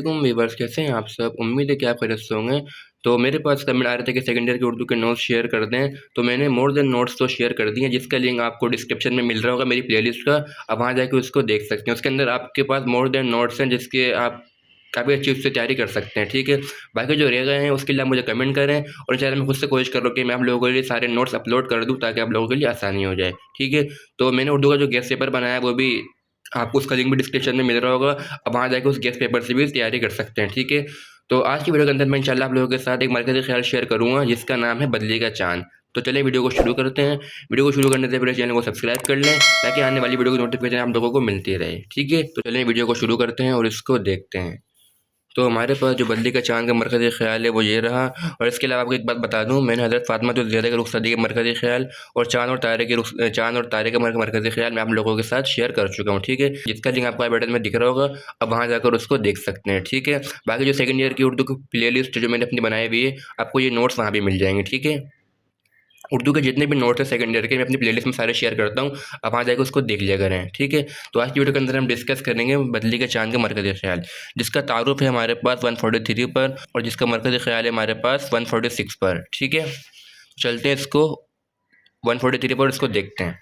वालेकुम वीवर्स, कैसे हैं आप सब। उम्मीद है कि आप खैरियत से होंगे। तो मेरे पास कमेंट आ रहे थे कि सेकंड ईयर के उर्दू के नोट्स शेयर कर दें, तो मैंने मोर देन नोट्स तो शेयर कर दिए हैं, जिसका लिंक आपको डिस्क्रिप्शन में मिल रहा होगा मेरी प्लेलिस्ट का। आप वहाँ जाके उसको देख सकते हैं। उसके अंदर आपके पास मोर देन नोट्स हैं जिसके आप काफ़ी अच्छी उससे तैयारी कर सकते हैं, ठीक है। बाकी जो रह गए हैं उसके लिए आप मुझे कमेंट करें, और चैनल में खुद से कोशिश कर रहा हूँ कि मैं आप लोगों के लिए सारे नोट्स अपलोड कर दूँ ताकि आप लोगों के लिए आसानी हो जाए, ठीक है। तो मैंने उर्दू का जो गेस्ट पेपर बनाया है वो भी आपको उसका लिंक भी डिस्क्रिप्शन में मिल रहा होगा। अब वहाँ जाके उस गेस्ट पेपर से भी तैयारी कर सकते हैं, ठीक है। तो आज की वीडियो के अंदर मैं इंशाल्लाह आप लोगों के साथ एक मरकज़ी ख्याल शेयर करूँगा जिसका नाम है बदली का चाँद। तो चलिए वीडियो को शुरू करते हैं। वीडियो को शुरू करने से पहले चैनल को सब्सक्राइब कर लें ताकि आने वाली वीडियो की नोटिफिकेशन आप लोगों को मिलती रहे, ठीक है। तो चलिए वीडियो को शुरू करते हैं और इसको देखते हैं। तो हमारे पास जो बदली का चाँद का मरकज़ी ख़्याल है वो ये रहा। और इसके अलावा आपको एक बात बता दूं, मैंने हज़रत फ़ातिमा ज़हरा के रुख़सदी के मरकज़ी ख़्याल और चाँद और तारे का मरकज़ी ख़्याल मैं आप लोगों के साथ शेयर कर चुका हूँ, ठीक है। जिसका लिंक आपको आई बटन में दिख रहा होगा, अब वहाँ जाकर उसको देख सकते हैं, ठीक है। बाकी जो सेकंड ईयर की उर्दू की प्ले लिस्ट जो मैंने अपनी बनाई हुई है, आपको ये नोट्स वहाँ भी मिल जाएंगे, ठीक है। उर्दू के जितने भी नोट्स हैं सेकंड ईयर के मैं अपनी प्लेलिस्ट में सारे शेयर करता हूँ, आप वहाँ जाकर उसको देख लिया करें, ठीक है। तो आज की वीडियो के अंदर हम डिस्कस करेंगे बदली के चाँद का मरकज़ी ख़्याल, जिसका तारुफ है हमारे पास 143 पर और जिसका मरकज़ी ख़्याल है हमारे पास 146 पर, ठीक है। चलते हैं इसको 143 पर इसको देखते हैं।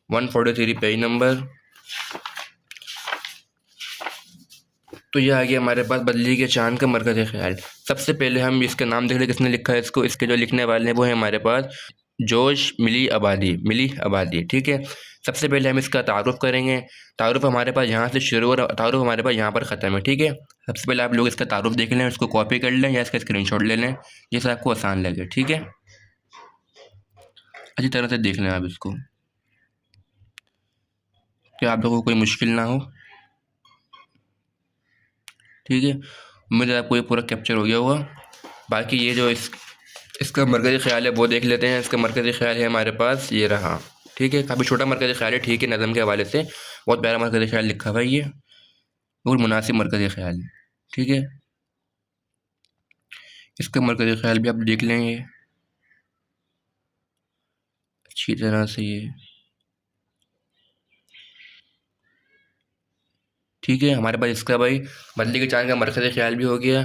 143 पेज नंबर। तो ये आ गया हमारे पास बदली के चाँद का मरकज़ी ख़्याल। सबसे पहले हम इसका नाम देख लें किसने लिखा है इसको। इसके जो लिखने वाले हैं वो है हमारे पास जोश मिली आबादी, ठीक है। सबसे पहले हम इसका तारुफ़ करेंगे। तारुफ़ हमारे पास यहाँ से शुरू और तारुफ़ हमारे पास यहाँ पर ख़त्म है, ठीक है। सबसे पहले आप लोग इसका तारुफ़ देख लें, इसको कॉपी कर लें या इसका स्क्रीनशॉट ले लें, जैसे आपको आसान लगे, ठीक है। अच्छी तरह से देख लें आप इसको, क्या आप लोगों को कोई मुश्किल ना हो, ठीक है। उम्मीद है आपको ये पूरा कैप्चर हो गया होगा। बाकी ये जो इसका मरकज़ी ख़्याल है वो देख लेते हैं। इसका मरकज़ी ख़्याल है हमारे पास ये रहा, ठीक है। काफ़ी छोटा मरकज़ी ख़्याल है, ठीक है। नज़म के हवाले से बहुत प्यारा मरकज़ी ख़्याल लिखा हुआ है, ये बिल्कुल मुनासिब मरकज़ी ख़्याल है, ठीक है। इसका मरकज़ी ख़्याल भी आप देख लेंगे अच्छी तरह से, ये ठीक है। हमारे पास इसका भाई बदली के चाँद का मरकज़ी ख़्याल भी हो गया।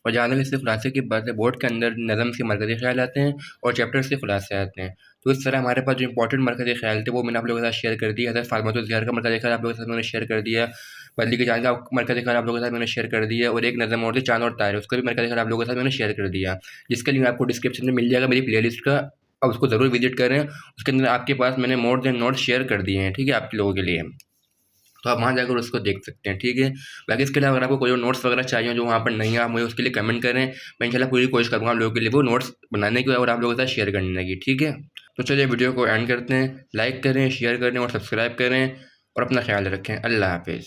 और जहाँ तक इसके खुलासे की बात है, बोर्ड के अंदर नज़म के मरकज़ी ख़्याल आते हैं और चैप्टर्स के खुलासे आते हैं। तो इस तरह हमारे पास जो इंपॉर्टेंट मरकज़ी ख़्याल थे वो मैंने आप लोगों के साथ शेयर कर दिया। हज़रत फ़ातिमा ज़हरा का मरकज़ी ख़्याल आप लोगों के साथ मैंने शेयर कर दिया। बदली के चाँद का मरकज़ी ख़्याल आप लोगों के साथ मैंने शेयर कर दिया। और एक नज़म और थी चाँद और तारे, उसका भी मरकज़ी ख़्याल आप लोगों के साथ मैंने शेयर कर दिया, जिसका लिंक आपको डिस्क्रिप्शन में मिल जाएगा मेरी प्लेलिस्ट का। अब उसको ज़रूर विजिट करें। उसके अंदर आपके पास मैंने मोर देन नोट्स शेयर कर दिए हैं, ठीक है, आप लोगों के लिए। तो आप वहाँ जाकर उसको देख सकते हैं, ठीक है। बाकी इसके अलावा अगर आपको कोई नोट्स वगैरह चाहिए जो वहाँ पर नहीं है, आप मुझे उसके लिए कमेंट करें। मैं इंशाल्लाह पूरी कोशिश करूँगा आप लोगों के लिए वो नोट्स बनाने की और आप लोगों के साथ शेयर करने की, ठीक है। तो चलिए वीडियो को एंड करते हैं। लाइक करें, शेयर करें और सब्सक्राइब करें और अपना ख्याल रखें। अल्लाह हाफिज़।